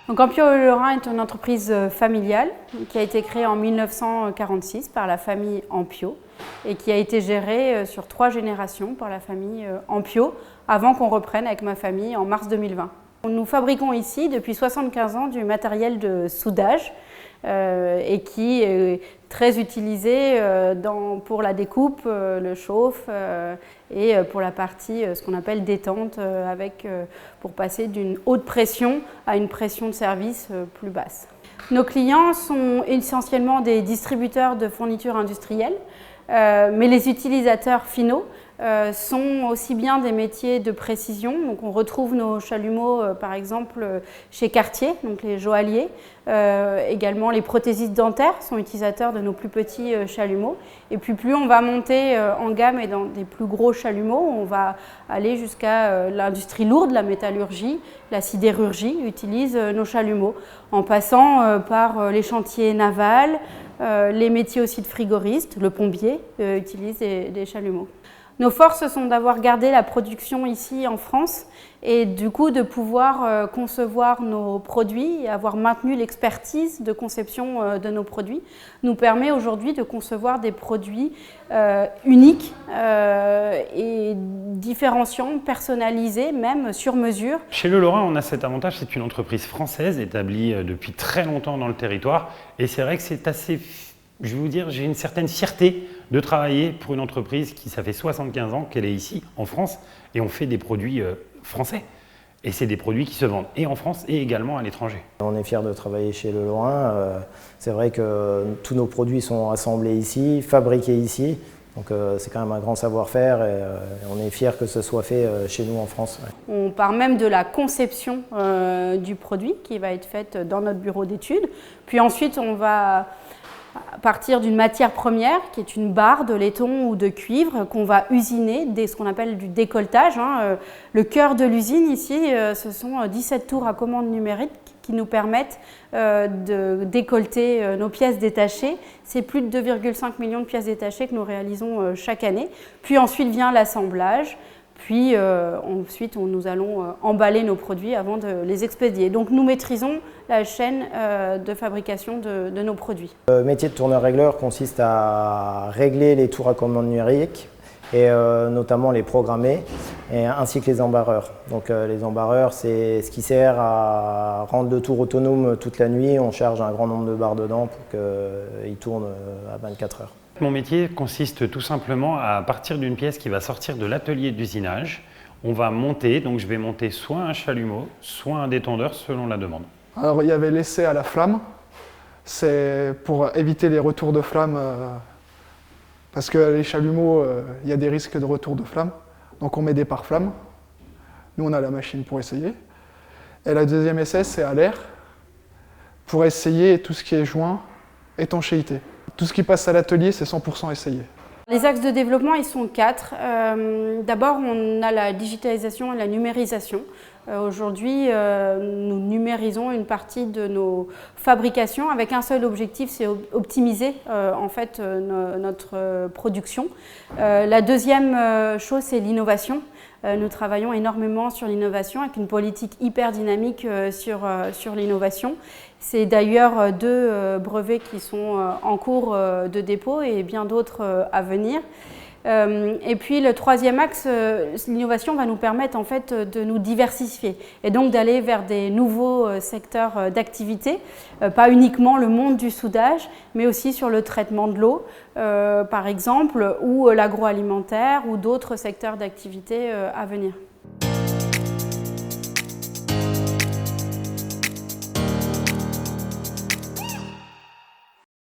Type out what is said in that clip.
Donc Ampio Lorrain est une entreprise familiale qui a été créée en 1946 par la famille Ampio et qui a été gérée sur 3 générations par la famille Ampio avant qu'on reprenne avec ma famille en mars 2020. Nous fabriquons ici depuis 75 ans du matériel de soudage et qui est très utilisé pour la découpe, le chauffe et pour la partie ce qu'on appelle détente pour passer d'une haute pression à une pression de service plus basse. Nos clients sont essentiellement des distributeurs de fournitures industrielles, mais les utilisateurs finaux sont aussi bien des métiers de précision. Donc on retrouve nos chalumeaux par exemple chez Cartier, donc les joailliers. Également les prothésistes dentaires sont utilisateurs de nos plus petits chalumeaux. Et puis plus on va monter en gamme et dans des plus gros chalumeaux, on va aller jusqu'à l'industrie lourde, la métallurgie, la sidérurgie utilise nos chalumeaux, en passant par les chantiers navals, les métiers aussi de frigoristes, le plombier utilise des chalumeaux. Nos forces sont d'avoir gardé la production ici en France et du coup de pouvoir concevoir nos produits et avoir maintenu l'expertise de conception de nos produits nous permet aujourd'hui de concevoir des produits uniques et différenciants, personnalisés, même sur mesure. Chez Le Lorrain, on a cet avantage, c'est une entreprise française établie depuis très longtemps dans le territoire et c'est vrai que c'est assez... Je vais vous dire, j'ai une certaine fierté de travailler pour une entreprise qui, ça fait 75 ans qu'elle est ici, en France, et on fait des produits français. Et c'est des produits qui se vendent et en France et également à l'étranger. On est fiers de travailler chez Le Lorrain. C'est vrai que tous nos produits sont assemblés ici, fabriqués ici. Donc c'est quand même un grand savoir-faire et on est fiers que ce soit fait chez nous en France. On part même de la conception du produit qui va être faite dans notre bureau d'études. Puis ensuite, on va à partir d'une matière première qui est une barre de laiton ou de cuivre qu'on va usiner, ce qu'on appelle du décolletage. Le cœur de l'usine ici, ce sont 17 tours à commande numérique qui nous permettent de décolleter nos pièces détachées. C'est plus de 2,5 millions de pièces détachées que nous réalisons chaque année. Puis ensuite vient l'assemblage. Puis ensuite, nous allons emballer nos produits avant de les expédier. Donc nous maîtrisons la chaîne de fabrication de nos produits. Le métier de tourneur-régleur consiste à régler les tours à commande numérique et notamment les programmer, ainsi que les embarreurs. Donc les embarreurs, c'est ce qui sert à rendre le tour autonome toute la nuit. On charge un grand nombre de barres dedans pour qu'il tourne à 24 heures. Mon métier consiste tout simplement à partir d'une pièce qui va sortir de l'atelier d'usinage. On va monter, donc je vais monter soit un chalumeau, soit un détendeur selon la demande. Alors il y avait l'essai à la flamme, c'est pour éviter les retours de flamme, parce que les chalumeaux, il y a des risques de retour de flamme, donc on met des pare-flammes. Nous on a la machine pour essayer. Et la deuxième essai c'est à l'air, pour essayer tout ce qui est joint, étanchéité. Tout ce qui passe à l'atelier, c'est 100% essayé. Les axes de développement, ils sont 4. D'abord, on a la digitalisation et la numérisation. Aujourd'hui, nous numérisons une partie de nos fabrications avec un seul objectif, c'est optimiser en fait notre production. La deuxième chose, c'est l'innovation. Nous travaillons énormément sur l'innovation avec une politique hyper dynamique sur l'innovation. C'est d'ailleurs 2 brevets qui sont en cours de dépôt et bien d'autres à venir. Et puis le troisième axe, l'innovation va nous permettre en fait de nous diversifier et donc d'aller vers des nouveaux secteurs d'activité, pas uniquement le monde du soudage, mais aussi sur le traitement de l'eau, par exemple, ou l'agroalimentaire ou d'autres secteurs d'activité à venir.